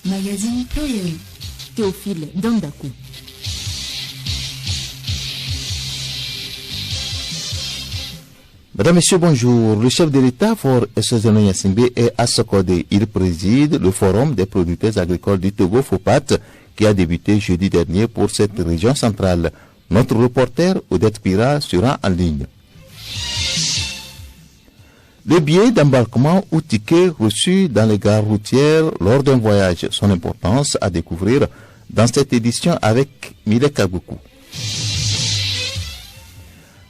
Magazine Pluriel. Théophile Dandakou. Mesdames, Messieurs, bonjour. Le chef de l'État, Faure Essozono Gnassingbé, est à Sokode. Il préside le forum des producteurs agricoles du Togo, FOPAT, qui a débuté jeudi dernier pour cette région centrale. Notre reporter, Odette Pira, sera en ligne. Le billet d'embarquement ou ticket reçu dans les gares routières lors d'un voyage, son importance à découvrir dans cette édition avec Mile Kagoukou.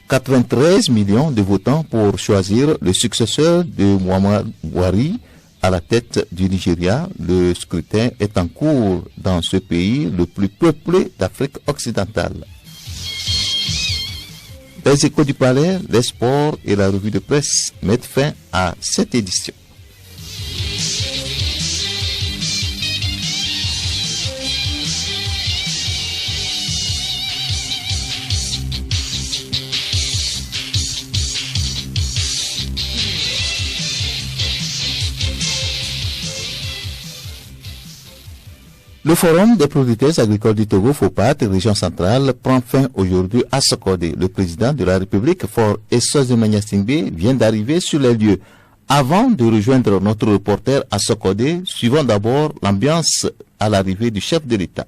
93 millions de votants pour choisir le successeur de Muhammad Buhari à la tête du Nigeria. Le scrutin est en cours dans ce pays le plus peuplé d'Afrique occidentale. Les échos du palais, les sports et la revue de presse mettent fin à cette édition. Le forum des producteurs agricoles du Togo, FOPAT, région centrale, prend fin aujourd'hui à Sokode. Le président de la République, Faure Essozono Gnassingbé, vient d'arriver sur les lieux. Avant de rejoindre notre reporter à Sokode, suivons d'abord l'ambiance à l'arrivée du chef de l'État.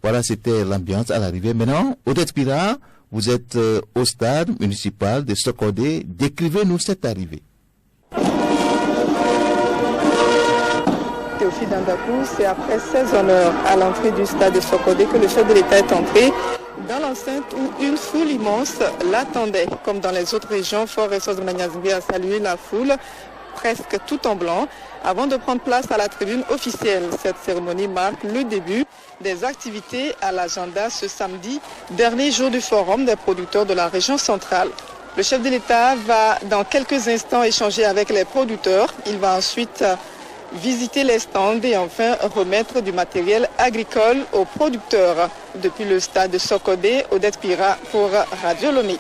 Voilà, c'était l'ambiance à l'arrivée. Maintenant, Odette Pira, vous êtes au stade municipal de Sokode. Décrivez-nous cette arrivée. Théophile Dandakou, c'est après 16 honneurs à l'entrée du stade de Sokode que le chef de l'État est entré dans l'enceinte où une foule immense l'attendait. Comme dans les autres régions, Faure Essozono Gnassingbé a salué la foule, presque tout en blanc, avant de prendre place à la tribune officielle. Cette cérémonie marque le début des activités à l'agenda ce samedi, dernier jour du forum des producteurs de la région centrale. Le chef de l'État va dans quelques instants échanger avec les producteurs. Il va ensuite visiter les stands et enfin remettre du matériel agricole aux producteurs. Depuis le stade de Sokode, Odette Pira pour Radio Lomé.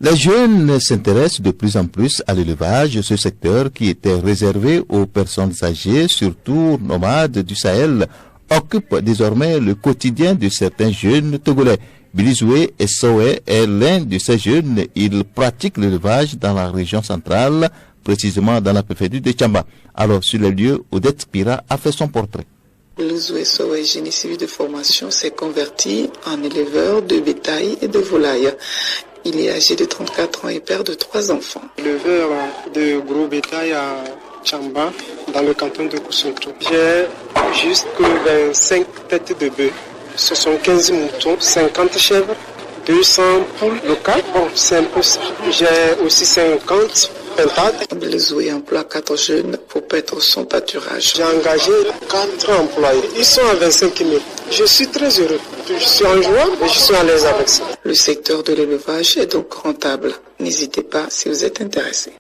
Les jeunes s'intéressent de plus en plus à l'élevage, ce secteur qui était réservé aux personnes âgées, surtout nomades du Sahel, occupe désormais le quotidien de certains jeunes togolais. Bilizoué Essowe est l'un de ces jeunes. Il pratique l'élevage dans la région centrale, précisément dans la préfecture de Tchamba. Alors, sur les lieux, Odette Pira a fait son portrait. Bilizoué Essowe, génie civil de formation, s'est converti en éleveur de bétail et de volailles. Il est âgé de 34 ans et père de 3 enfants. Éleveur de gros bétail à Tchamba, dans le canton de Koussountou. J'ai jusque 25 têtes de bœufs, 75 moutons, 50 chèvres, 200 poules locales. Bon, c'est un peu ça. J'ai aussi 50 pentades. Bilizoué emploie 4 jeunes pour paître son pâturage. J'ai engagé 4 employés. Ils sont à 25 000. Je suis très heureux. Je suis en joie et je suis à l'aise avec ça. Le secteur de l'élevage est donc rentable. N'hésitez pas si vous êtes intéressé.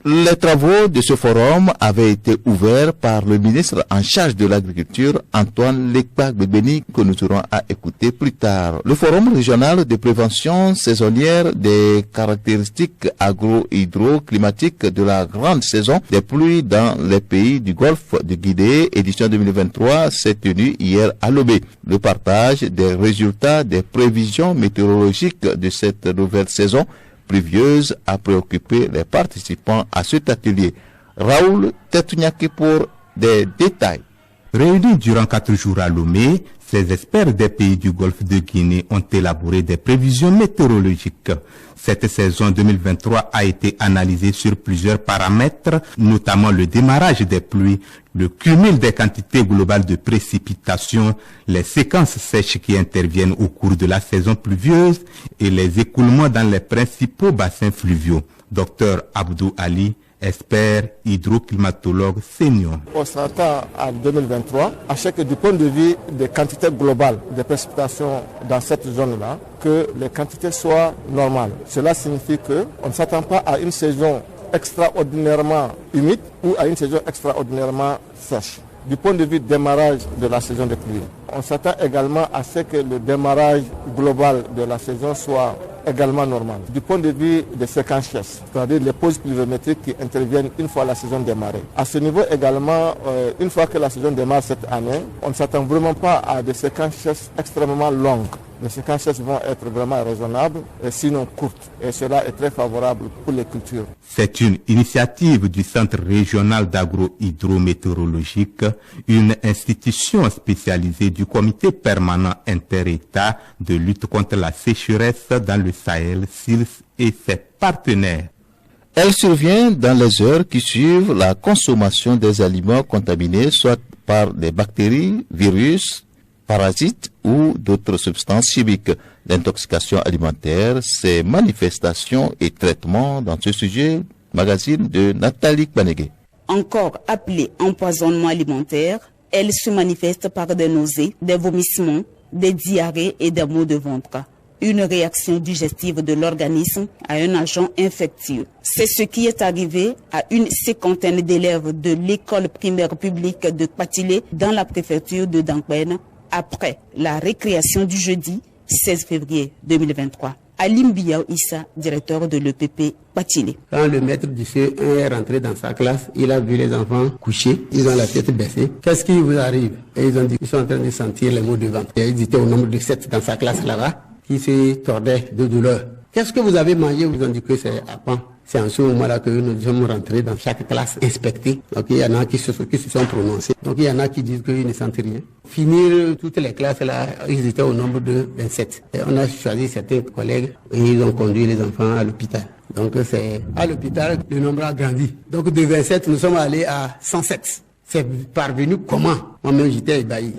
Les travaux de ce forum avaient été ouverts par le ministre en charge de l'agriculture, Antoine Lekpa-Gbebeni, que nous aurons à écouter plus tard. Le forum régional de prévention saisonnière des caractéristiques agro-hydroclimatiques de la grande saison des pluies dans les pays du Golfe de Guinée, édition 2023, s'est tenu hier à Lomé. Le partage des résultats des prévisions météorologiques de cette nouvelle saison pluvieuse a préoccupé les participants à cet atelier. Raoul Tetounyaki pour des détails. Réunis durant 4 jours à Lomé, ces experts des pays du Golfe de Guinée ont élaboré des prévisions météorologiques. Cette saison 2023 a été analysée sur plusieurs paramètres, notamment le démarrage des pluies, le cumul des quantités globales de précipitations, les séquences sèches qui interviennent au cours de la saison pluvieuse et les écoulements dans les principaux bassins fluviaux. Dr Abdou Ali, expert hydroclimatologue senior. On s'attend à 2023 à ce que du point de vue des quantités globales de précipitations dans cette zone-là, que les quantités soient normales. Cela signifie qu'on ne s'attend pas à une saison extraordinairement humide ou à une saison extraordinairement sèche. du point de vue démarrage de la saison des pluies. On s'attend également à ce que le démarrage global de la saison soit également normal. Du point de vue des séquences chasses, c'est-à-dire les pauses pluviométriques qui interviennent une fois la saison démarrée. À ce niveau également, une fois que la saison démarre cette année, on ne s'attend vraiment pas à des séquences chasses extrêmement longues. Les séquences chasses vont être vraiment raisonnables, et sinon courtes. Et cela est très favorable pour les cultures. C'est une initiative du Centre régional d'agro-hydrométéorologique, une institution spécialisée du Comité permanent inter-État de lutte contre la sécheresse dans le Sahel, SILS, et ses partenaires. Elle survient dans les heures qui suivent la consommation des aliments contaminés, soit par des bactéries, virus, parasites ou d'autres substances chimiques. L'intoxication alimentaire, ses manifestations et traitements dans ce sujet, magazine de Nathalie Kbanege. Encore appelée empoisonnement alimentaire, elle se manifeste par des nausées, des vomissements, des diarrhées et des maux de ventre. Une réaction digestive de l'organisme à un agent infectieux. C'est ce qui est arrivé à une cinquantaine d'élèves de l'école primaire publique de Kpatilé dans la préfecture de Dankben après la récréation du jeudi 16 février 2023. Alim Biao Issa, directeur de l'EPP Kpatilé. Quand le maître du CE1 est rentré dans sa classe, il a vu les enfants couchés, ils ont la tête baissée. Qu'est-ce qui vous arrive? Et ils ont dit qu'ils sont en train de sentir les maux de ventre. Et ils étaient au nombre de 7 dans sa classe là-bas, qui se tordaient de douleur. Qu'est-ce que vous avez mangé? Ils ont dit que c'est à pain. C'est en ce moment-là que nous sommes rentrés dans chaque classe inspectée. Donc il y en a qui se sont prononcés. Donc il y en a qui disent qu'ils ne sentent rien. Finir toutes les classes là, ils étaient au nombre de 27. Et on a choisi certains collègues et ils ont conduit les enfants à l'hôpital. Donc c'est à l'hôpital, le nombre a grandi. Donc de 27, nous sommes allés à 107. C'est parvenu comment? Moi-même j'étais ébahi.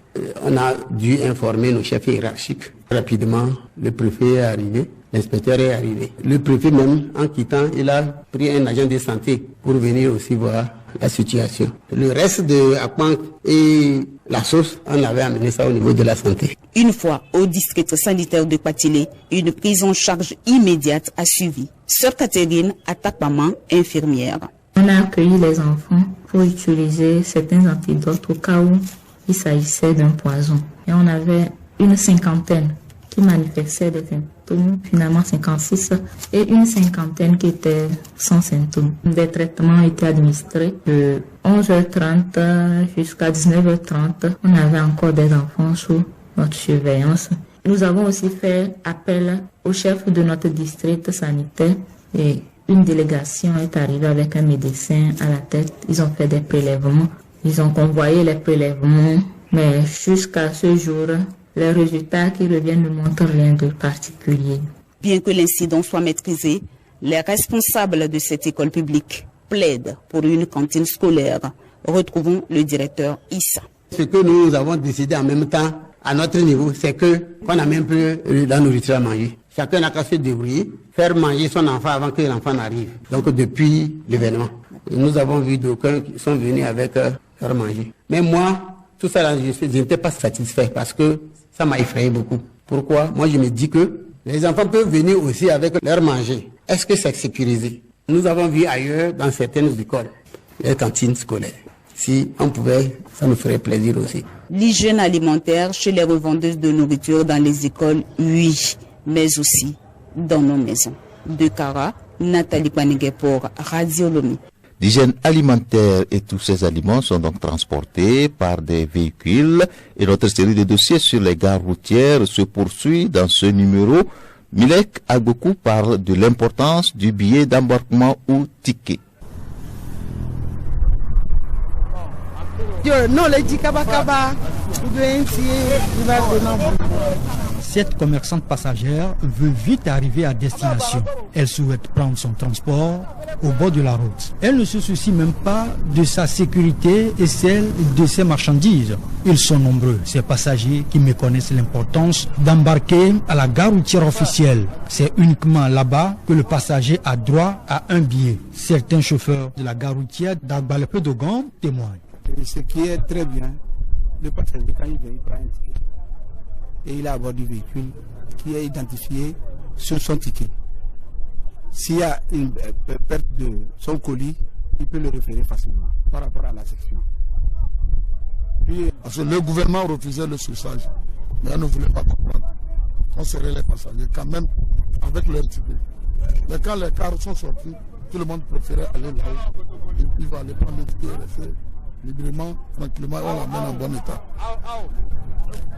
On a dû informer nos chefs hiérarchiques. Rapidement, le préfet est arrivé. L'inspecteur est arrivé. Le préfet même, en quittant, il a pris un agent de santé pour venir aussi voir la situation. Le reste de Akpan et la sauce, on avait amené ça au niveau de la santé. Une fois au district sanitaire de Kpatilé, une prise en charge immédiate a suivi. Sœur Catherine attaque maman infirmière. On a accueilli les enfants pour utiliser certains antidotes au cas où il s'agissait d'un poison. Et on avait une cinquantaine qui manifestaient des symptômes, finalement 56, et une cinquantaine qui étaient sans symptômes. Des traitements étaient administrés de 11h30 jusqu'à 19h30. On avait encore des enfants sous notre surveillance. Nous avons aussi fait appel au chef de notre district sanitaire et une délégation est arrivée avec un médecin à la tête. Ils ont fait des prélèvements. Ils ont convoyé les prélèvements, mais jusqu'à ce jour, les résultats qui reviennent ne montrent rien de particulier. Bien que l'incident soit maîtrisé, les responsables de cette école publique plaident pour une cantine scolaire. Retrouvons le directeur Issa. Ce que nous avons décidé en même temps, à notre niveau, c'est qu'on n'a même plus la nourriture à manger. Chacun n'a qu'à se débrouiller, faire manger son enfant avant que l'enfant n'arrive. Donc depuis l'événement, nous avons vu d'aucuns qui sont venus avec leur manger. Mais moi, tout ça, je n'étais pas satisfait parce que ça m'a effrayé beaucoup. Pourquoi? Moi, je me dis que les enfants peuvent venir aussi avec leur manger. Est-ce que c'est sécurisé? Nous avons vu ailleurs, dans certaines écoles, les cantines scolaires. Si on pouvait, ça nous ferait plaisir aussi. L'hygiène alimentaire chez les revendeuses de nourriture dans les écoles, oui, mais aussi dans nos maisons. De Kara, Nathalie Kbanege pour Radio Lomé. L'hygiène alimentaire et tous ces aliments sont donc transportés par des véhicules et notre série de dossiers sur les gares routières se poursuit dans ce numéro. Milek Agbokou parle de l'importance du billet d'embarquement ou ticket. Cette commerçante passagère veut vite arriver à destination. Elle souhaite prendre son transport au bord de la route. Elle ne se soucie même pas de sa sécurité et celle de ses marchandises. Ils sont nombreux, ces passagers qui méconnaissent l'importance d'embarquer à la gare routière officielle. C'est uniquement là-bas que le passager a droit à un billet. Certains chauffeurs de la gare routière d'Agbalépé-Dogon témoignent. Ce qui est très bien, le passager quand il vient, il prend un ticket. Et il a à bord du véhicule qui est identifié sur son ticket. S'il y a une perte de son colis, il peut le référer facilement par rapport à la section. appuyer. Parce que le gouvernement refusait le surcharge. Mais on ne voulait pas comprendre. On serrait les passagers quand même avec leur ticket. Mais quand les cars sont sortis, tout le monde préférait aller là-haut. Et puis il va aller prendre le ticket et rester librement, tranquillement, on l'amène en bon état.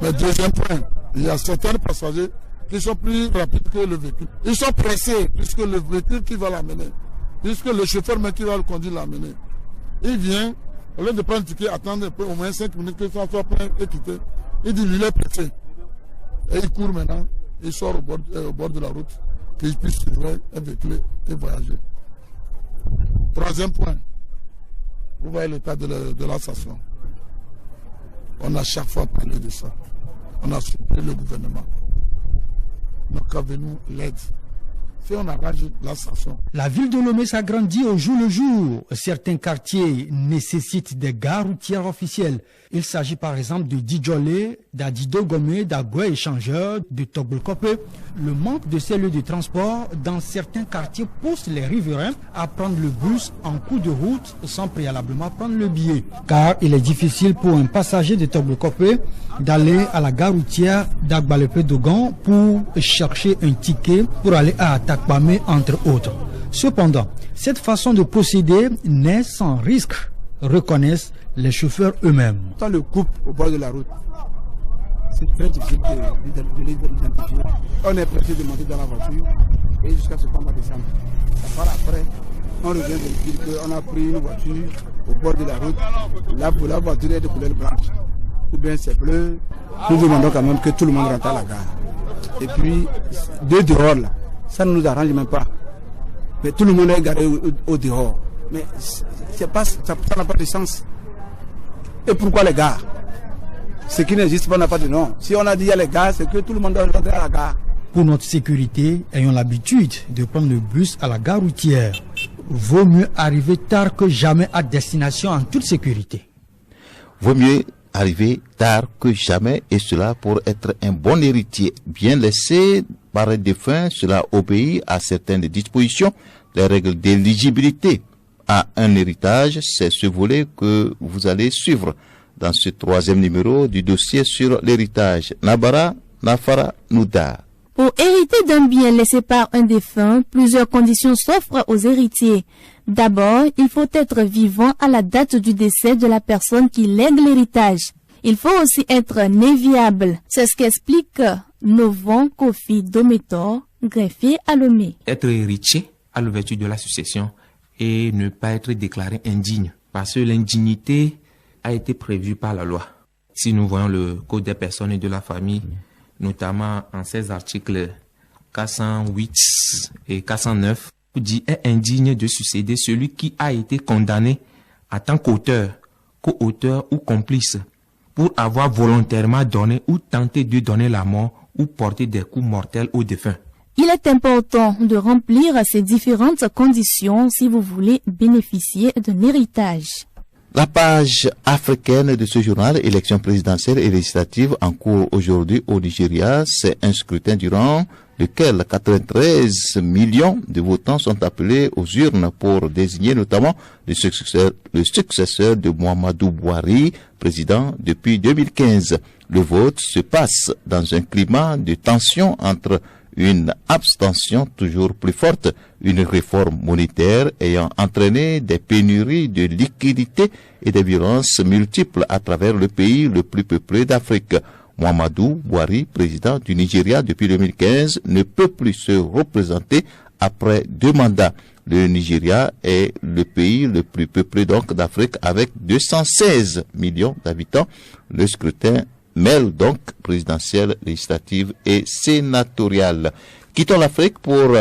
Mais deuxième point, il y a certains passagers qui sont plus rapides que le véhicule. Ils sont pressés puisque le véhicule qui va l'amener, puisque le chauffeur même qui va le conduire l'amener. Il vient, au lieu de prendre le ticket, attendre un peu, au moins 5 minutes que ça soit plein et quitter. Il dit, il est pressé. Et il court maintenant, il sort au bord de la route, qu'il puisse suivre un véhicule et voyager. Troisième point, vous voyez l'état de la station. On a chaque fois parlé de ça. On a soutenu le gouvernement. Donc qu'avez-nous l'aide? Si on arrange la station. La ville de Lomé s'agrandit au jour le jour. Certains quartiers nécessitent des gares routières officielles. Il s'agit par exemple de Djolé, d'Adido Gomé, d'Agoué Échangeur, de Togbolkopé. Le manque de ces lieux de transport dans certains quartiers pousse les riverains à prendre le bus en cours de route sans préalablement prendre le billet. Car il est difficile pour un passager de Togbolkopé d'aller à la gare routière d'Agbalépé-Dogon pour chercher un ticket pour aller à Atakpamé, entre autres. Cependant, cette façon de procéder n'est sans risque, reconnaissent les chauffeurs eux-mêmes. Quand le couple au bord de la route, c'est très difficile de l'identifier. On est pressé de monter dans la voiture et jusqu'à ce qu'on va descendre. Ça part après, on revient de dire qu'on a pris une voiture au bord de la route. La voiture est de couleur blanche. Ou bien c'est bleu. Nous demandons quand même que tout le monde rentre à la gare. Et puis, de dehors là, ça ne nous arrange même pas. Mais tout le monde est garé au dehors. Mais ça n'a pas de sens. Et pourquoi les gares? Ce qui n'existe pas n'a pas de nom. Si on a dit il y a les gares, c'est que tout le monde doit rentrer à la gare. Pour notre sécurité, ayons l'habitude de prendre le bus à la gare routière. Vaut mieux arriver tard que jamais à destination en toute sécurité. Vaut mieux arriver tard que jamais, et cela pour être un bon héritier. Bien laissé par un défunt, cela obéit à certaines dispositions. Les règles d'éligibilité à un héritage, c'est ce volet que vous allez suivre dans ce troisième numéro du dossier sur l'héritage. Nabara Nafara Nouda. Pour hériter d'un bien laissé par un défunt, plusieurs conditions s'offrent aux héritiers. D'abord, il faut être vivant à la date du décès de la personne qui lègue l'héritage. Il faut aussi être né viable. C'est ce qu'explique Novon Kofi Dometor, greffier à Lomé. Être héritier à l'ouverture de la succession et ne pas être déclaré indigne. Parce que l'indignité a été prévue par la loi. Si nous voyons le Code des personnes et de la famille, notamment en ces articles 408 et 409, dit est indigne de succéder celui qui a été condamné en tant qu'auteur, co-auteur ou complice pour avoir volontairement donné ou tenté de donner la mort ou porter des coups mortels au défunt. Il est important de remplir ces différentes conditions si vous voulez bénéficier d'un héritage. La page africaine de ce journal, élection présidentielle et législative en cours aujourd'hui au Nigeria, c'est un scrutin durant lequel 93 millions de votants sont appelés aux urnes pour désigner notamment le successeur de Muhammadu Buhari, président depuis 2015. Le vote se passe dans un climat de tension entre une abstention toujours plus forte, une réforme monétaire ayant entraîné des pénuries de liquidités et des violences multiples à travers le pays le plus peuplé d'Afrique. Muhammadu Buhari, président du Nigeria depuis 2015, ne peut plus se représenter après 2 mandats. Le Nigeria est le pays le plus peuplé donc d'Afrique avec 216 millions d'habitants. Le scrutin mêle donc présidentielle, législative et sénatoriale. Quittons l'Afrique pour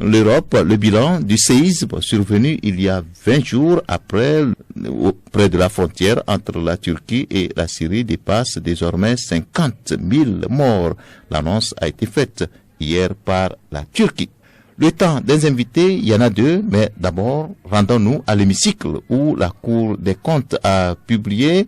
l'Europe. Le bilan du séisme survenu il y a 20 jours près de la frontière entre la Turquie et la Syrie dépasse désormais 50 000 morts. L'annonce a été faite hier par la Turquie. Le temps des invités, il y en a 2, mais d'abord, rendons-nous à l'hémicycle où la Cour des comptes a publié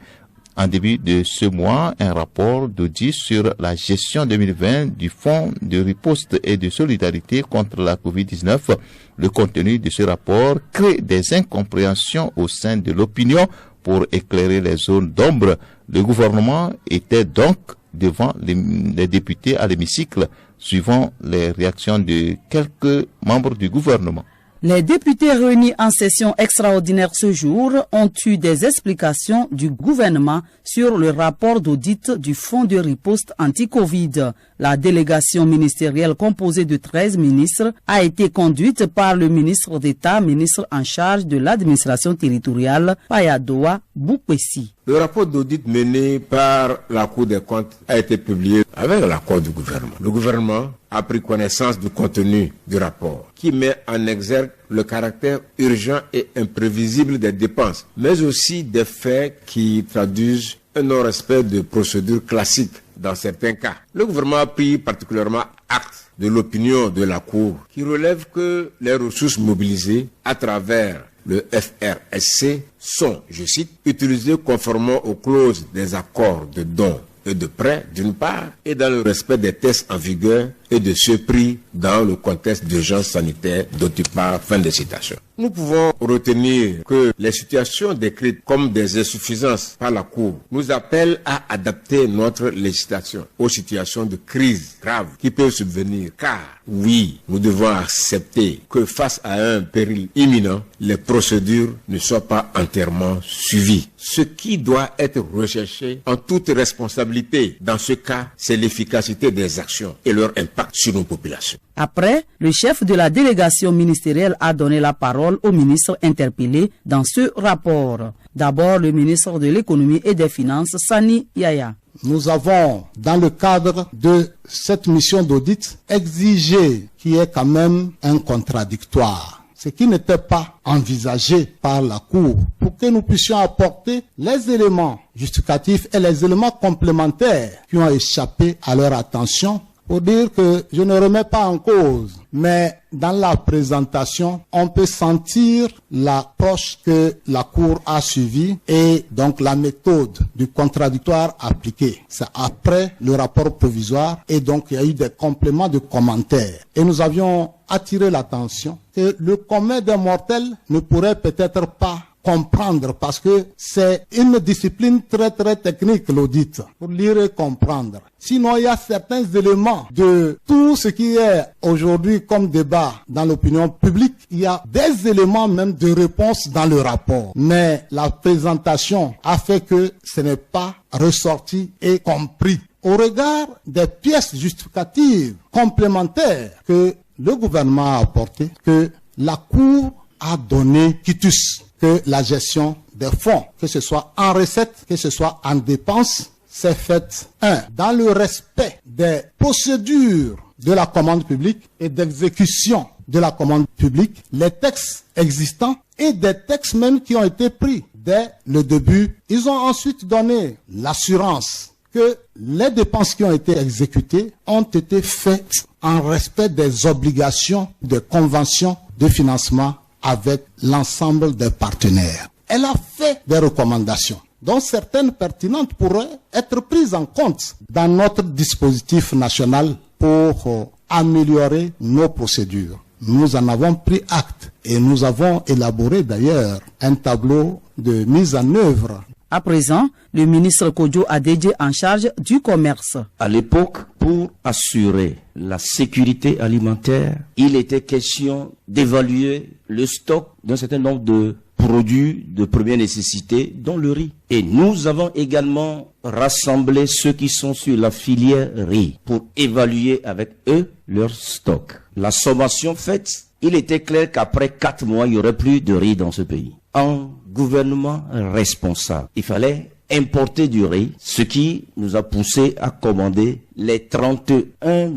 en début de ce mois un rapport d'audit sur la gestion 2020 du Fonds de riposte et de solidarité contre la COVID-19. Le contenu de ce rapport crée des incompréhensions au sein de l'opinion pour éclairer les zones d'ombre. Le gouvernement était donc devant les députés à l'hémicycle, suivant les réactions de quelques membres du gouvernement. Les députés réunis en session extraordinaire ce jour ont eu des explications du gouvernement sur le rapport d'audit du Fonds de riposte anti-Covid. La délégation ministérielle composée de 13 ministres a été conduite par le ministre d'État, ministre en charge de l'administration territoriale, Payadoa Boukwesi. Le rapport d'audit mené par la Cour des comptes a été publié avec l'accord du gouvernement. Le gouvernement a pris connaissance du contenu du rapport qui met en exergue le caractère urgent et imprévisible des dépenses, mais aussi des faits qui traduisent un non-respect de procédures classiques dans certains cas. Le gouvernement a pris particulièrement acte de l'opinion de la Cour qui relève que les ressources mobilisées à travers le FRSC sont, je cite, utilisées conformément aux clauses des accords de dons et de prêts d'une part et dans le respect des tests en vigueur et de ceux pris dans le contexte d'urgence sanitaire d'autre part. Fin de citation. Nous pouvons retenir que les situations décrites comme des insuffisances par la Cour nous appellent à adapter notre législation aux situations de crise grave qui peuvent subvenir. Car, oui, nous devons accepter que face à un péril imminent, les procédures ne soient pas entièrement suivies. Ce qui doit être recherché en toute responsabilité dans ce cas, c'est l'efficacité des actions et leur impact sur nos populations. Après, le chef de la délégation ministérielle a donné la parole au ministre interpellé dans ce rapport. D'abord, le ministre de l'économie et des finances, Sani Yaya. Nous avons, dans le cadre de cette mission d'audit, exigé qu'il y ait quand même un contradictoire, ce qui n'était pas envisagé par la Cour, pour que nous puissions apporter les éléments justificatifs et les éléments complémentaires qui ont échappé à leur attention, pour dire que je ne remets pas en cause, mais dans la présentation, on peut sentir l'approche que la Cour a suivie et donc la méthode du contradictoire appliqué. C'est après le rapport provisoire et donc il y a eu des compléments de commentaires. Et nous avions attiré l'attention que le commun des mortels ne pourrait peut-être pas comprendre parce que c'est une discipline très technique, l'audit, pour lire et comprendre. Sinon, il y a certains éléments de tout ce qui est aujourd'hui comme débat dans l'opinion publique. Il y a des éléments même de réponse dans le rapport. Mais la présentation a fait que ce n'est pas ressorti et compris. Au regard des pièces justificatives complémentaires que le gouvernement a apportées, que la Cour a donné quitus, que la gestion des fonds, que ce soit en recettes, que ce soit en dépenses, c'est faite, dans le respect des procédures de la commande publique et d'exécution de la commande publique, les textes existants et des textes même qui ont été pris dès le début. Ils ont ensuite donné l'assurance que les dépenses qui ont été exécutées ont été faites en respect des obligations de conventions de financement avec l'ensemble des partenaires. Elle a fait des recommandations, dont certaines pertinentes pourraient être prises en compte dans notre dispositif national pour améliorer nos procédures. Nous en avons pris acte et nous avons élaboré d'ailleurs un tableau de mise en œuvre. À présent, le ministre Kodjo Adedje en charge du commerce. À l'époque, pour assurer la sécurité alimentaire, il était question d'évaluer le stock d'un certain nombre de produits de première nécessité, dont le riz. Et nous avons également rassemblé ceux qui sont sur la filière riz pour évaluer avec eux leur stock. La sommation faite, il était clair qu'après 4 mois, il n'y aurait plus de riz dans ce pays. Un gouvernement responsable, il fallait importer du riz, ce qui nous a poussé à commander les 31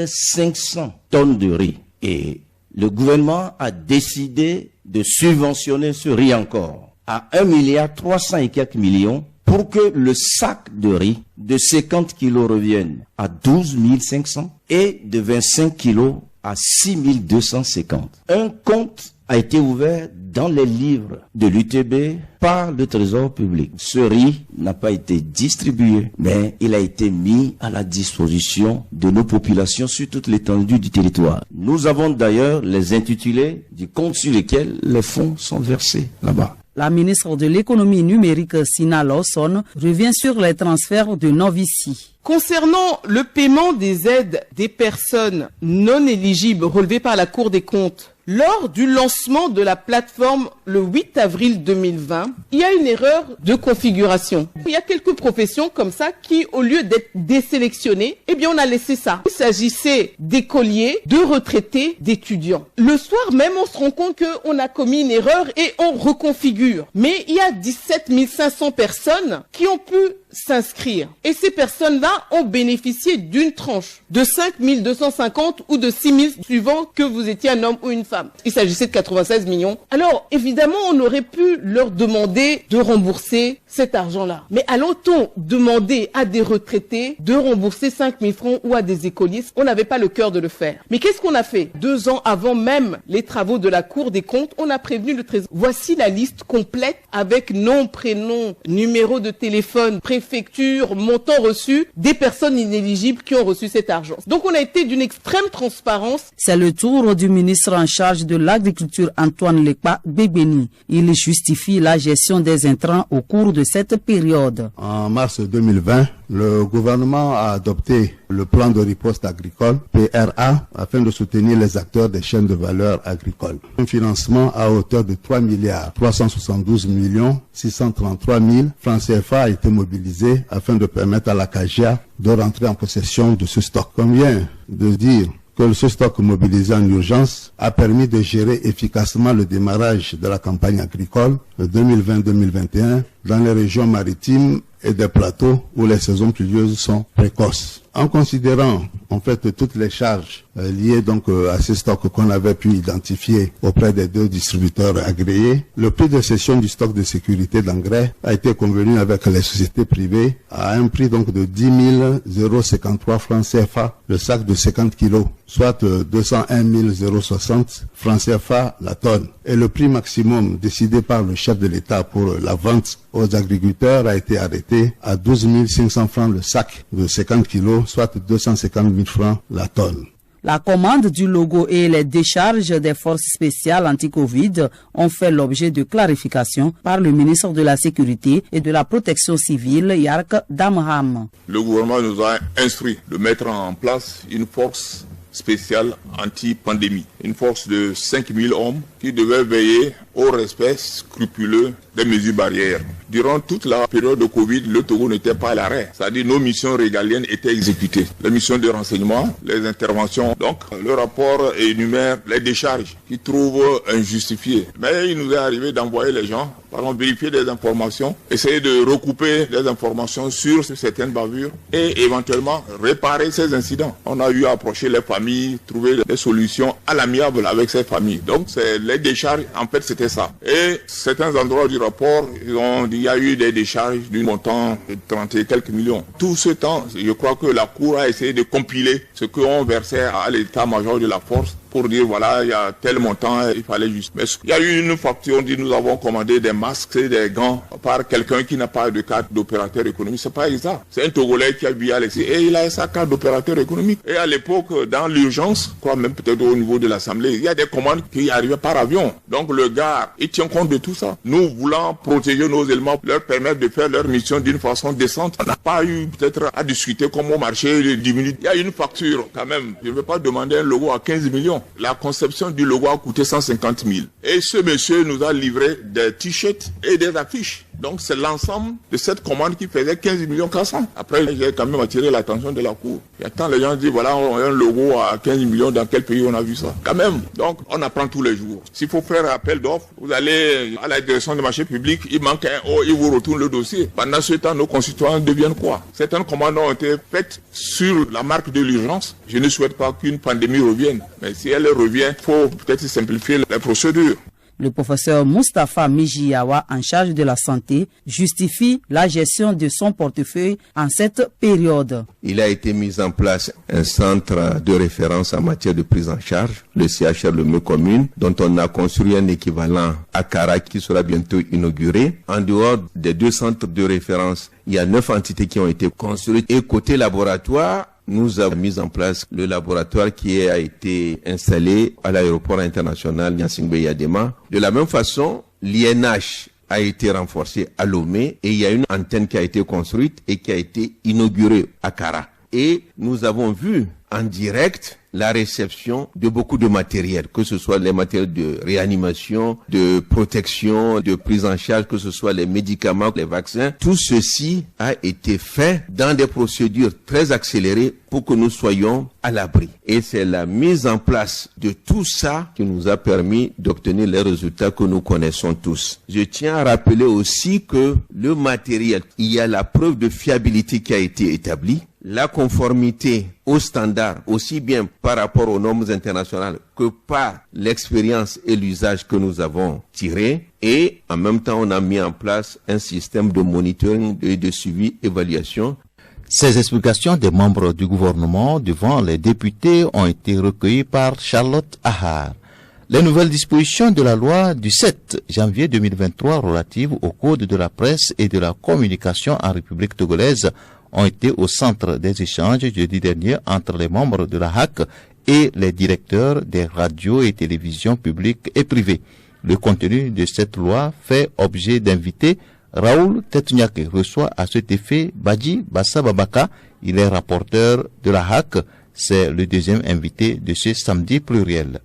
500 tonnes de riz. Et le gouvernement a décidé de subventionner ce riz encore à 1,3 milliard pour que le sac de riz de 50 kilos revienne à 12 500 et de 25 kilos à 6 250. Un compte a été ouvert dans les livres de l'UTB par le Trésor public. Ce riz n'a pas été distribué, mais il a été mis à la disposition de nos populations sur toute l'étendue du territoire. Nous avons d'ailleurs les intitulés du compte sur lesquels les fonds sont versés là-bas. La ministre de l'économie numérique, Sina Lawson, revient sur les transferts de Novici. Concernant le paiement des aides des personnes non éligibles relevées par la Cour des comptes, lors du lancement de la plateforme le 8 avril 2020, il y a une erreur de configuration. Il y a quelques professions comme ça qui, au lieu d'être désélectionnées, eh bien on a laissé ça. Il s'agissait d'écoliers, de retraités, d'étudiants. Le soir même, on se rend compte qu'on a commis une erreur et on reconfigure. Mais il y a 17 500 personnes qui ont pu s'inscrire. Et ces personnes-là ont bénéficié d'une tranche de 5 250 ou de 6 000 suivant que vous étiez un homme ou une femme. Il s'agissait de 96 millions. Alors, évidemment, on aurait pu leur demander de rembourser cet argent-là. Mais allons-on demander à des retraités de rembourser 5 000 francs ou à des écoliers? On n'avait pas le cœur de le faire. Mais qu'est-ce qu'on a fait? 2 ans avant même les travaux de la Cour des comptes, on a prévenu le Trésor. Voici la liste complète avec nom, prénom, numéro de téléphone, préfecture, montant reçu des personnes inéligibles qui ont reçu cet argent. Donc on a été d'une extrême transparence. C'est le tour du ministre en charge de l'agriculture, Antoine Lekpa Gbegbenny. Il justifie la gestion des intrants au cours de cette période. En mars 2020, le gouvernement a adopté le plan de riposte agricole, PRA, afin de soutenir les acteurs des chaînes de valeur agricoles. Un financement à hauteur de 3 372 633 000 francs CFA a été mobilisé afin de permettre à la CAGIA de rentrer en possession de ce stock. Combien de dire que ce stock mobilisé en urgence a permis de gérer efficacement le démarrage de la campagne agricole de 2020-2021 dans les régions maritimes et des plateaux où les saisons pluvieuses sont précoces. En considérant en fait toutes les charges liées donc à ces stocks qu'on avait pu identifier auprès des 2 distributeurs agréés, le prix de cession du stock de sécurité d'engrais a été convenu avec les sociétés privées à un prix donc de 10 053 francs CFA le sac de 50 kilos, soit 201 060 francs CFA la tonne. Et le prix maximum décidé par le chef de l'État pour la vente aux agriculteurs a été arrêté à 12 500 francs le sac de 50 kilos, soit 250 000 francs la tonne. La commande du logo et les décharges des forces spéciales anti-Covid ont fait l'objet de clarifications par le ministre de la Sécurité et de la Protection civile, Yark Damham. Le gouvernement nous a instruit de mettre en place une force spéciale anti-pandémie, une force de 5 000 hommes qui devait veiller au respect scrupuleux des mesures barrières. Durant toute la période de Covid, le Togo n'était pas à l'arrêt. C'est-à-dire nos missions régaliennes étaient exécutées. Les missions de renseignement, les interventions. Donc, le rapport énumère les décharges qui trouvent injustifiées. Mais il nous est arrivé d'envoyer les gens, par exemple, vérifier des informations, essayer de recouper des informations sur certaines bavures et éventuellement réparer ces incidents. On a eu à approcher les familles, trouver des solutions à l'amiable avec ces familles. Donc, c'est les décharges, en fait, c'était ça. Et certains endroits du rapport, ils ont dit il y a eu des décharges d'un montant de 30 et quelques millions. Tout ce temps, je crois que la Cour a essayé de compiler ce qu'on versait à l'état-major de la force pour dire voilà, il y a tel montant, il fallait juste. Mais il y a eu une facture, on dit nous avons commandé des masques et des gants par quelqu'un qui n'a pas de carte d'opérateur économique. C'est pas exact. C'est un Togolais qui a vu à laisser et il a sa carte d'opérateur économique. Et à l'époque, dans l'urgence, quoi même peut-être au niveau de l'Assemblée, il y a des commandes qui arrivaient par avion. Donc le gars, il tient compte de tout ça. Nous voulons protéger nos éléments, leur permettre de faire leur mission d'une façon décente. On n'a pas eu peut-être à discuter comme au marché, les 10 minutes. Il y a une facture quand même. Je ne vais pas demander un logo à 15 millions. La conception du logo a coûté 150 000. Et ce monsieur nous a livré des t-shirts et des affiches. Donc c'est l'ensemble de cette commande qui faisait 15 400 000. Après, j'ai quand même attiré l'attention de la Cour. Et attends, les gens disent, voilà, on a un logo à 15 millions, dans quel pays on a vu ça? Quand même. Donc, on apprend tous les jours. S'il faut faire un appel d'offres, vous allez à la direction des marchés publics, il manque un O, il vous retourne le dossier. Pendant ce temps, nos concitoyens deviennent quoi? Certaines commandes ont été faites sur la marque de l'urgence. Je ne souhaite pas qu'une pandémie revienne. Mais si elle revient, il faut peut-être simplifier les procédures. Le professeur Moustapha Mijiawa, en charge de la santé, justifie la gestion de son portefeuille en cette période. Il a été mis en place un centre de référence en matière de prise en charge, le CHR Le Commune, dont on a construit un équivalent à Kara qui sera bientôt inauguré. En dehors des 2 centres de référence, il y a 9 entités qui ont été construites. Et côté laboratoire, nous avons mis en place le laboratoire qui a été installé à l'aéroport international Gnassingbé Yadema. De la même façon, l'INH a été renforcé à Lomé et il y a une antenne qui a été construite et qui a été inaugurée à Kara. Et nous avons vu en direct la réception de beaucoup de matériel, que ce soit les matériels de réanimation, de protection, de prise en charge, que ce soit les médicaments, les vaccins. Tout ceci a été fait dans des procédures très accélérées pour que nous soyons à l'abri. Et c'est la mise en place de tout ça qui nous a permis d'obtenir les résultats que nous connaissons tous. Je tiens à rappeler aussi que le matériel, il y a la preuve de fiabilité qui a été établie, la conformité aux standards, aussi bien par rapport aux normes internationales que par l'expérience et l'usage que nous avons tiré. Et en même temps, on a mis en place un système de monitoring et de suivi, évaluation. Ces explications des membres du gouvernement devant les députés ont été recueillies par Charlotte Ahar. Les nouvelles dispositions de la loi du 7 janvier 2023 relatives au code de la presse et de la communication en République togolaise ont été au centre des échanges jeudi dernier entre les membres de la HAC et les directeurs des radios et télévisions publiques et privées. Le contenu de cette loi fait objet d'invités. Raoul Tetuniake reçoit à cet effet Badji Bassa Babaka. Il est rapporteur de la HAC. C'est le deuxième invité de ce samedi pluriel.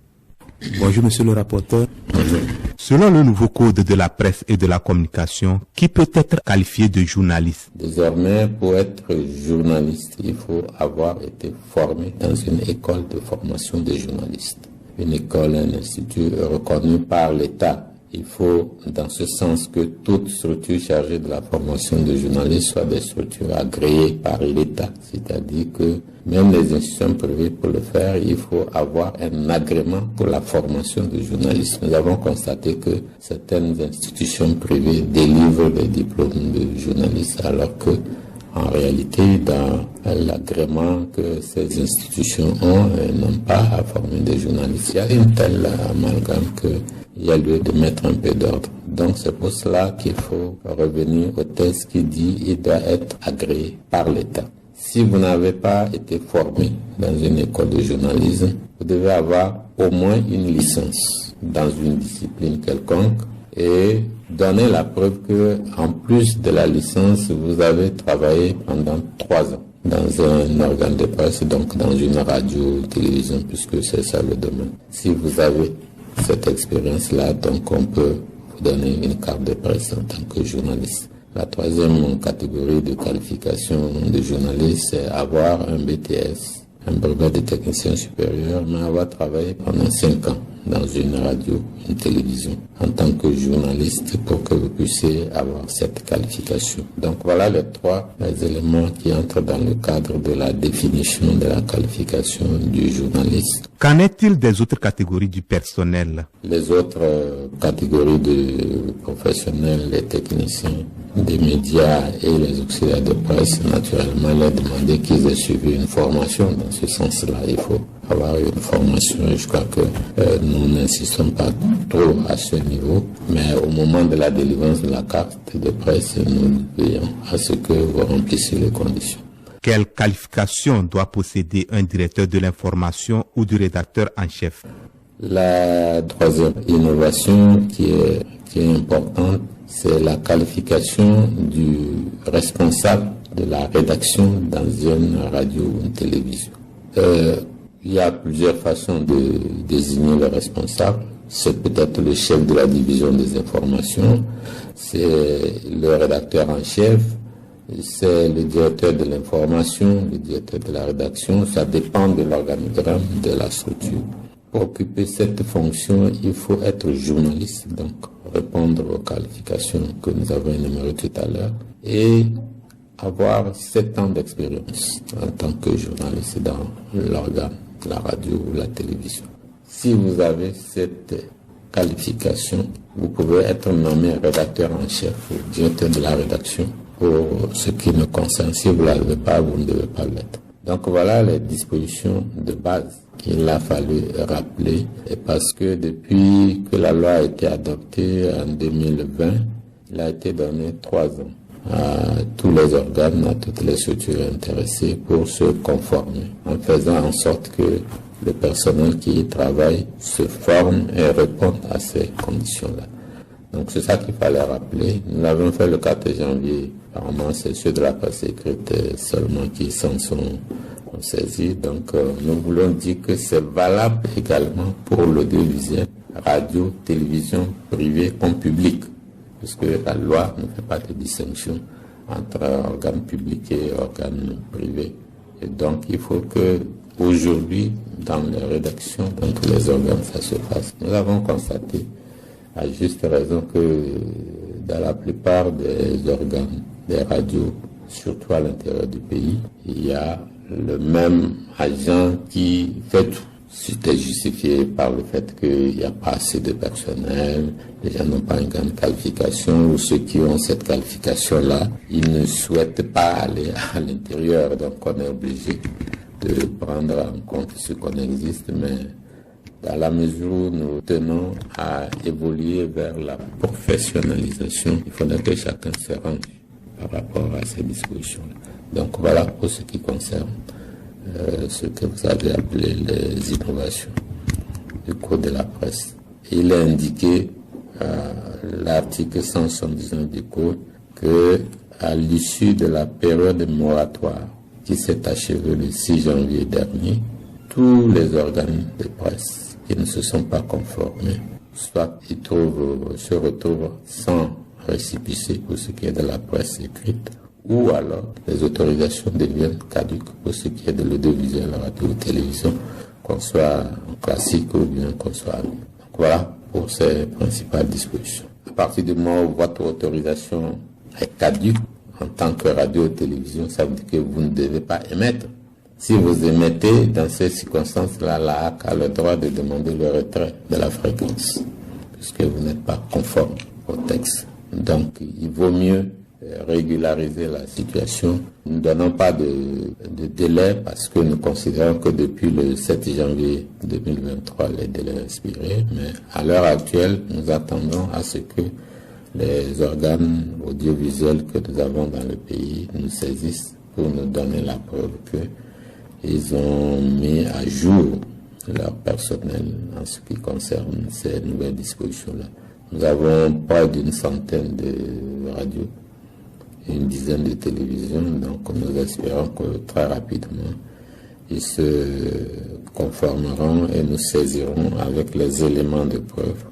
Bonjour monsieur le rapporteur. Bonjour. Selon le nouveau code de la presse et de la communication, qui peut être qualifié de journaliste? Désormais, pour être journaliste, il faut avoir été formé dans une école de formation de journalistes. Une école, un institut reconnu par l'État. Il faut, dans ce sens, que toute structure chargée de la formation de journalistes soit des structures agréées par l'État. C'est-à-dire que même les institutions privées, pour le faire, il faut avoir un agrément pour la formation de journalistes. Nous avons constaté que certaines institutions privées délivrent des diplômes de journalistes, alors que, en réalité, dans l'agrément que ces institutions ont, elles n'ont pas à former des journalistes. Il y a une telle amalgame qu'il y a lieu de mettre un peu d'ordre. Donc c'est pour cela qu'il faut revenir au texte qui dit qu'il doit être agréé par l'État. Si vous n'avez pas été formé dans une école de journalisme, vous devez avoir au moins une licence dans une discipline quelconque et donner la preuve que, en plus de la licence, vous avez travaillé pendant 3 ans dans un organe de presse, donc dans une radio, télévision, puisque c'est ça le domaine. Si vous avez cette expérience-là, donc on peut vous donner une carte de presse en tant que journaliste. La troisième catégorie de qualification de journaliste, c'est avoir un BTS, un brevet de technicien supérieur, mais avoir travaillé pendant 5 ans dans une radio, une télévision, en tant que journaliste, pour que vous puissiez avoir cette qualification. Donc voilà les 3 éléments qui entrent dans le cadre de la définition de la qualification du journaliste. Qu'en est-il des autres catégories du personnel? Les autres catégories de professionnels, les techniciens des médias et les auxiliaires de presse, naturellement, leur demander qu'ils aient suivi une formation dans ce sens-là. Il faut avoir une formation et je crois que nous n'insistons pas trop à ce niveau, mais au moment de la délivrance de la carte de presse, nous veillons à ce que vous remplissiez les conditions. Quelle qualification doit posséder un directeur de l'information ou du rédacteur en chef? La troisième innovation qui est importante, c'est la qualification du responsable de la rédaction dans une radio ou une télévision. Il y a plusieurs façons de désigner le responsable. C'est peut-être le chef de la division des informations, c'est le rédacteur en chef, c'est le directeur de l'information, le directeur de la rédaction. Ça dépend de l'organigramme de la structure. Pour occuper cette fonction, il faut être journaliste, donc répondre aux qualifications que nous avons énumérées tout à l'heure, et avoir 7 ans d'expérience en tant que journaliste dans l'organe, la radio ou la télévision. Si vous avez cette qualification, vous pouvez être nommé rédacteur en chef ou directeur de la rédaction pour ce qui me concerne. Si vous ne l'avez pas, vous ne devez pas l'être. Donc voilà les dispositions de base qu'il a fallu rappeler, et parce que depuis que la loi a été adoptée en 2020, il a été donné 3 ans à tous les organes, à toutes les structures intéressées pour se conformer, en faisant en sorte que le personnel qui y travaille se forme et réponde à ces conditions-là. Donc c'est ça qu'il fallait rappeler. Nous l'avons fait le 4 janvier. Apparemment, c'est ceux de la presse écrite seulement qui s'en sont saisis. Donc nous voulons dire que c'est valable également pour l'audiovisuel, radio, télévision, privé comme public. Parce que la loi ne fait pas de distinction entre organes publics et organes privés. Et donc il faut que aujourd'hui, dans les rédactions, dans tous les organes, ça se fasse. Nous avons constaté à juste raison que dans la plupart des organes, des radios, surtout à l'intérieur du pays, il y a le même agent qui fait tout. C'était justifié par le fait qu'il n'y a pas assez de personnel, les gens n'ont pas une grande qualification, ou ceux qui ont cette qualification-là, ils ne souhaitent pas aller à l'intérieur, donc on est obligé de prendre en compte ce qu'on existe, mais dans la mesure où nous tenons à évoluer vers la professionnalisation, il faudrait que chacun se range par rapport à ces dispositions-là. Donc voilà pour ce qui concerne ce que vous avez appelé les innovations du code de la presse. Il est indiqué l'article 179 du code que à l'issue de la période moratoire qui s'est achevée le 6 janvier dernier, tous les organes de presse qui ne se sont pas conformés, soit ils se retrouvent sans récépissé pour ce qui est de la presse écrite, ou alors les autorisations deviennent caduques pour ce qui est de l'audiovisuel, radio ou télévision, qu'on soit classique ou bien qu'on soit... Donc voilà pour ces principales dispositions. À partir du moment où votre autorisation est caduque, en tant que radio ou télévision, ça veut dire que vous ne devez pas émettre. Si vous émettez, dans ces circonstances-là, la HAC a le droit de demander le retrait de la fréquence, puisque vous n'êtes pas conforme au texte. Donc, il vaut mieux régulariser la situation. Nous ne donnons pas de délai parce que nous considérons que depuis le 7 janvier 2023, les délais expirés, mais à l'heure actuelle, nous attendons à ce que les organes audiovisuels que nous avons dans le pays nous saisissent pour nous donner la preuve qu'ils ont mis à jour leur personnel en ce qui concerne ces nouvelles dispositions-là. Nous avons près d'une centaine de radios et une dizaine de télévisions, donc nous espérons que très rapidement ils se conformeront et nous saisiront avec les éléments de preuve.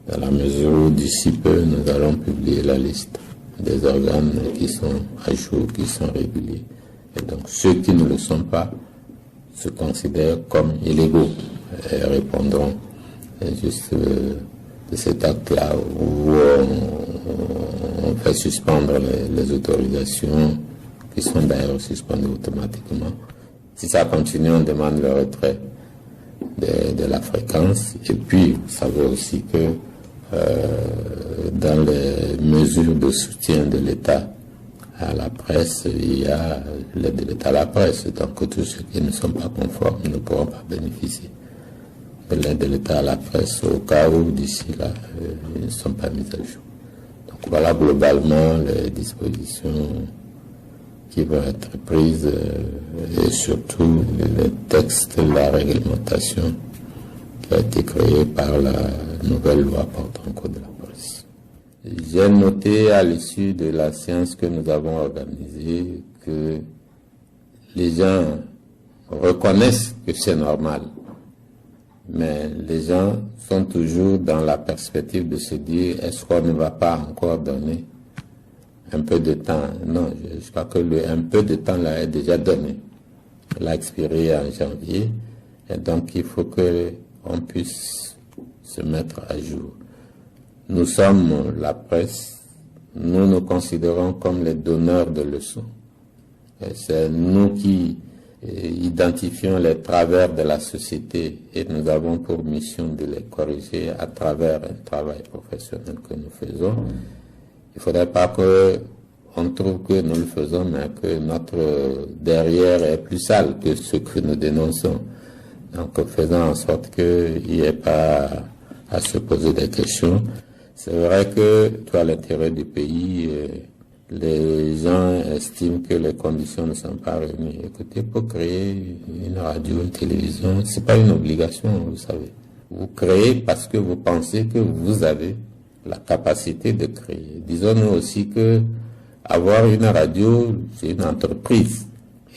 Dans la mesure où d'ici peu, nous allons publier la liste des organes qui sont à jour, qui sont réguliers. Et donc ceux qui ne le sont pas se considèrent comme illégaux et répondront juste de cet acte-là où on fait suspendre les autorisations qui sont d'ailleurs suspendues automatiquement. Si ça continue, on demande le retrait de la fréquence. Et puis, vous savez aussi que dans les mesures de soutien de l'État à la presse, il y a l'aide de l'État à la presse. Donc, tous ceux qui ne sont pas conformes ne pourront pas bénéficier de l'aide de l'État à la presse au cas où d'ici là, ils ne sont pas mis à jour. Donc voilà globalement les dispositions qui vont être prises et surtout les textes, la réglementation qui a été créée par la nouvelle loi portant code de la presse. J'ai noté à l'issue de la séance que nous avons organisée que les gens reconnaissent que c'est normal. Mais les gens sont toujours dans la perspective de se dire, est-ce qu'on ne va pas encore donner un peu de temps? Non, je crois que un peu de temps là est déjà donné. Il a expiré en janvier, et donc il faut qu'on puisse se mettre à jour. Nous sommes la presse, nous nous considérons comme les donneurs de leçons. Et c'est nous qui identifions les travers de la société et nous avons pour mission de les corriger à travers un travail professionnel que nous faisons. Il ne faudrait pas qu'on trouve que nous le faisons, mais que notre derrière est plus sale que ce que nous dénonçons. Donc faisons en sorte qu'il n'y ait pas à se poser des questions. C'est vrai que à l'intérieur du pays, les gens estiment que les conditions ne sont pas réunies. Écoutez, pour créer une radio, une télévision, c'est pas une obligation, vous savez. Vous créez parce que vous pensez que vous avez la capacité de créer. Disons-nous aussi que avoir une radio, c'est une entreprise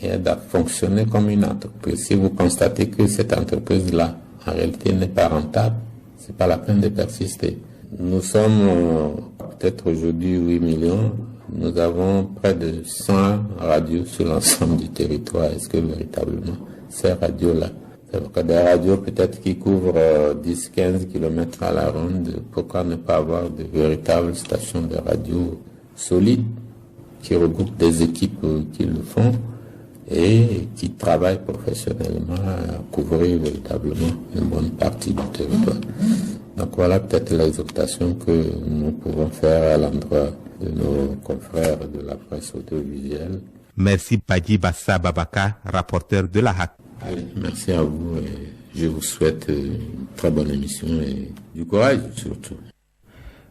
et elle doit fonctionner comme une entreprise. Si vous constatez que cette entreprise-là, en réalité, n'est pas rentable, c'est pas la peine de persister. Nous sommes peut-être aujourd'hui 8 millions. Nous avons près de 100 radios sur l'ensemble du territoire. Est-ce que véritablement ces radios-là, c'est des radios peut-être qui couvrent 10-15 km à la ronde, pourquoi ne pas avoir de véritables stations de radio solides qui regroupent des équipes qui le font et qui travaillent professionnellement à couvrir véritablement une bonne partie du territoire. Donc voilà peut-être l'exhortation que nous pouvons faire à l'endroit de nos confrères de la presse audiovisuelle. Merci Badji Bassa Babaka, rapporteur de la HAC. Allez, merci à vous et je vous souhaite une très bonne émission et du courage surtout.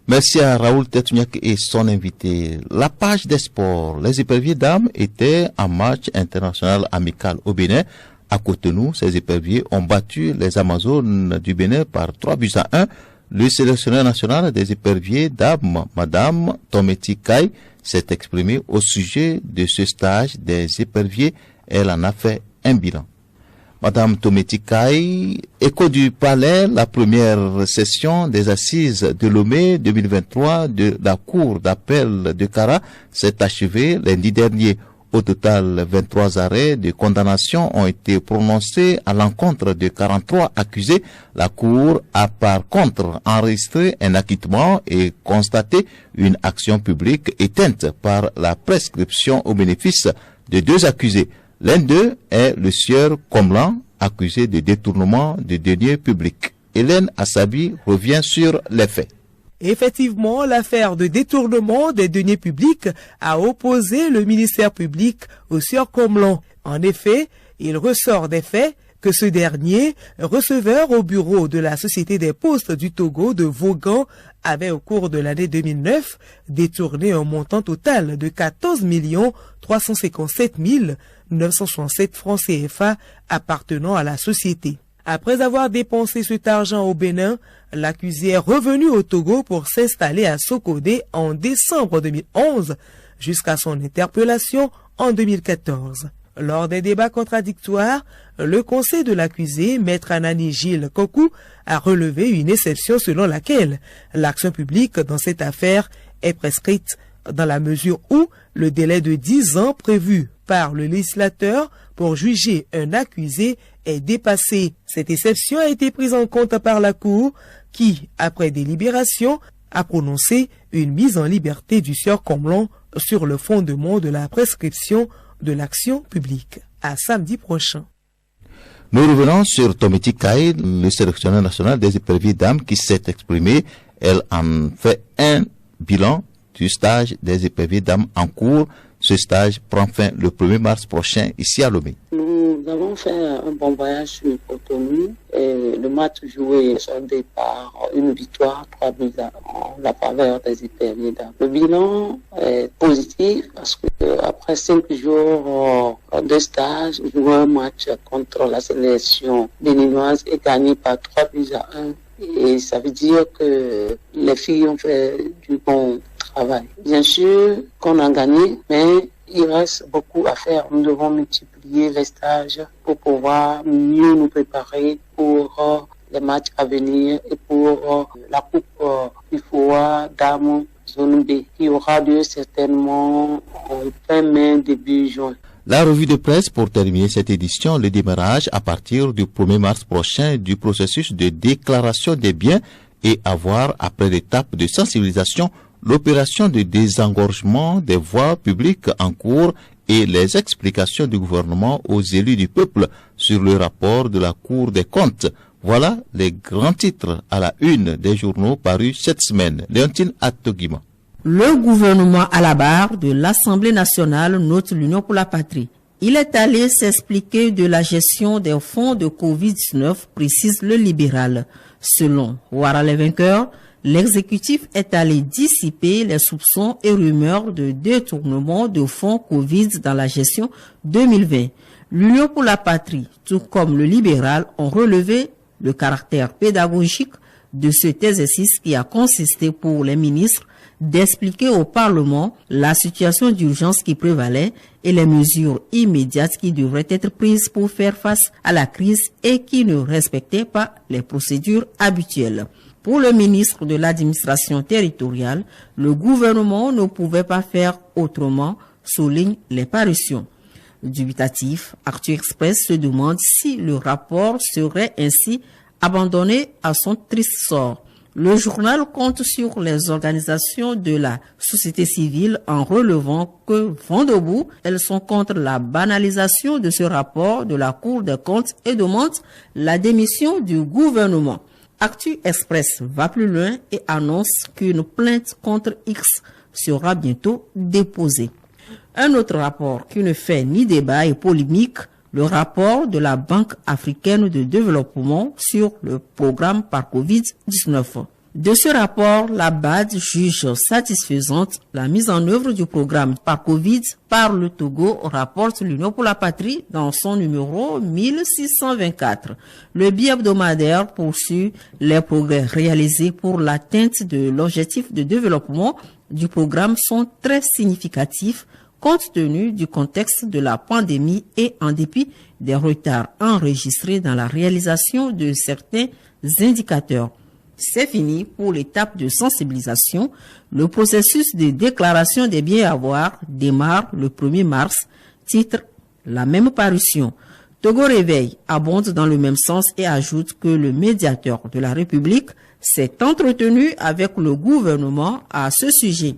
Merci à Raoul Tetuniak et son invité. La page des sports. Les éperviers dames étaient en match international amical au Bénin. À Cotonou, ces éperviers ont battu les Amazones du Bénin par 3-1. Le sélectionneur national des éperviers dames, Madame Tometi Kai, s'est exprimé au sujet de ce stage des éperviers. Elle en a fait un bilan. Madame Tometi Kai, écho du palais, la première session des assises de Lomé 2023 de la cour d'appel de Kara s'est achevée lundi dernier. Au total, 23 arrêts de condamnation ont été prononcés à l'encontre de 43 accusés. La cour a par contre enregistré un acquittement et constaté une action publique éteinte par la prescription au bénéfice de 2 accusés. L'un d'eux est le sieur Komlan, accusé de détournement de deniers publics. Hélène Assabi revient sur les faits. Effectivement, l'affaire de détournement des deniers publics a opposé le ministère public au sieur Komlan. En effet, il ressort des faits que ce dernier, receveur au bureau de la Société des Postes du Togo de Vaughan, avait au cours de l'année 2009 détourné un montant total de 14 357 967 francs CFA appartenant à la société. Après avoir dépensé cet argent au Bénin, l'accusé est revenu au Togo pour s'installer à Sokodé en décembre 2011 jusqu'à son interpellation en 2014. Lors des débats contradictoires, le conseil de l'accusé, maître Anani Gilles Kokou, a relevé une exception selon laquelle l'action publique dans cette affaire est prescrite dans la mesure où le délai de 10 ans prévu par le législateur pour juger un accusé est dépassé. Cette exception a été prise en compte par la Cour qui, après délibération, a prononcé une mise en liberté du sieur Komlan sur le fondement de la prescription de l'action publique. À samedi prochain. Nous revenons sur Tometi Kai, le sélectionneur national des éperviers dames qui s'est exprimé. Elle en fait un bilan du stage des éperviers dames en cours. Ce stage prend fin le 1er mars prochain ici à Lomé. Nous avons fait un bon voyage sur Cotonou et le match joué soldé par une victoire 3-1 en la faveur des éperviers dames. Le bilan est positif parce que après 5 jours de stage, jouer un match contre la sélection béninoise et gagné par 3-1. Et ça veut dire que les filles ont fait du bon travail. Bien sûr qu'on a gagné, mais il reste beaucoup à faire. Nous devons multiplier les stages pour pouvoir mieux nous préparer pour les matchs à venir et pour la Coupe UFOA Dames Zone B qui aura lieu certainement en fin mai, début juin. La revue de presse pour terminer cette édition, le démarrage à partir du 1er mars prochain du processus de déclaration des biens et avoir, après l'étape de sensibilisation, l'opération de désengorgement des voies publiques en cours et les explications du gouvernement aux élus du peuple sur le rapport de la Cour des comptes. Voilà les grands titres à la une des journaux parus cette semaine. Léontine Attogima. Le gouvernement à la barre de l'Assemblée nationale note l'Union pour la patrie. Il est allé s'expliquer de la gestion des fonds de Covid-19, précise le libéral. Selon Ouara les vainqueurs, l'exécutif est allé dissiper les soupçons et rumeurs de détournement de fonds Covid dans la gestion 2020. L'Union pour la patrie, tout comme le libéral, ont relevé le caractère pédagogique de cet exercice qui a consisté pour les ministres d'expliquer au Parlement la situation d'urgence qui prévalait et les mesures immédiates qui devraient être prises pour faire face à la crise et qui ne respectaient pas les procédures habituelles. Pour le ministre de l'administration territoriale, le gouvernement ne pouvait pas faire autrement, soulignent les parutions. Dubitatif, Actu Express se demande si le rapport serait ainsi abandonné à son triste sort. Le journal compte sur les organisations de la société civile en relevant que, vent debout, elles sont contre la banalisation de ce rapport de la Cour des comptes et demandent la démission du gouvernement. Actu Express va plus loin et annonce qu'une plainte contre X sera bientôt déposée. Un autre rapport qui ne fait ni débat et polémique, le rapport de la Banque africaine de développement sur le programme par Covid-19. De ce rapport, la BAD juge satisfaisante la mise en œuvre du programme par Covid par le Togo, rapporte l'Union pour la Patrie dans son numéro 1624. Le bi-hebdomadaire poursuit les progrès réalisés pour l'atteinte de l'objectif de développement du programme sont très significatifs compte tenu du contexte de la pandémie et en dépit des retards enregistrés dans la réalisation de certains indicateurs. C'est fini pour l'étape de sensibilisation. Le processus de déclaration des biens à avoir démarre le 1er mars, titre la même parution. Togo Réveil abonde dans le même sens et ajoute que le médiateur de la République s'est entretenu avec le gouvernement à ce sujet.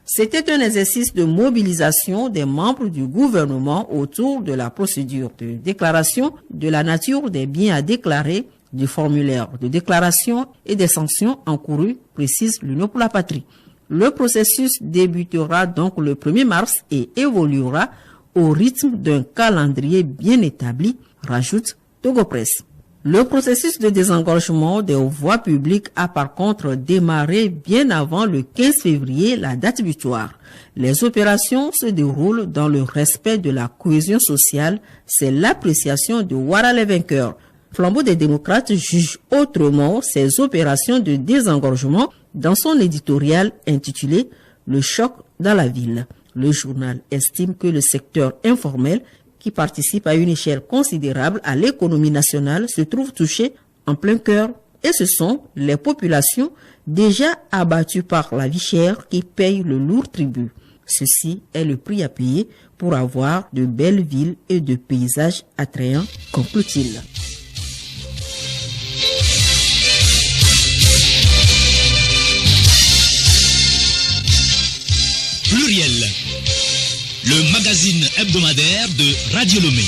C'était un exercice de mobilisation des membres du gouvernement autour de la procédure de déclaration de la nature des biens à déclarer, du formulaire de déclaration et des sanctions encourues, précise l'Union pour la Patrie. Le processus débutera donc le 1er mars et évoluera au rythme d'un calendrier bien établi, rajoute Togo Presse. Le processus de désengorgement des voies publiques a par contre démarré bien avant le 15 février, la date butoir. Les opérations se déroulent dans le respect de la cohésion sociale, c'est l'appréciation de Ouattara les vainqueurs. Flambeau des démocrates juge autrement ces opérations de désengorgement dans son éditorial intitulé « Le choc dans la ville ». Le journal estime que le secteur informel qui participe à une échelle considérable à l'économie nationale se trouve touché en plein cœur et ce sont les populations déjà abattues par la vie chère qui payent le lourd tribut. Ceci est le prix à payer pour avoir de belles villes et de paysages attrayants, conclut-il. Pluriel, le magazine hebdomadaire de Radio Lomé.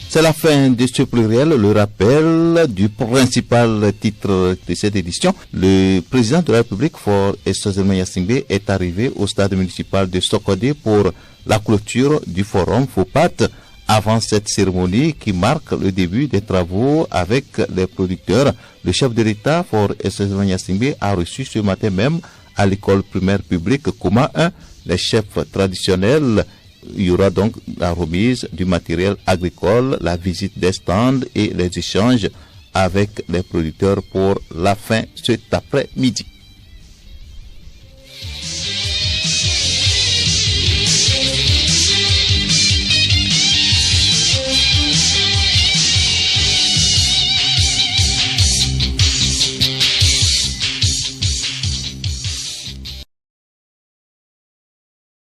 C'est la fin de ce pluriel, le rappel du principal titre de cette édition. Le président de la République, Faure Estozema Gnassingbé, est arrivé au stade municipal de Sokodé pour la clôture du forum FOPAT. Avant cette cérémonie qui marque le début des travaux avec les producteurs, le chef de l'État, Faure Estozema Gnassingbé, a reçu ce matin même à l'école primaire publique Kouma 1 les chefs traditionnels. Il y aura donc la remise du matériel agricole, la visite des stands et les échanges avec les producteurs pour la fin cet après-midi.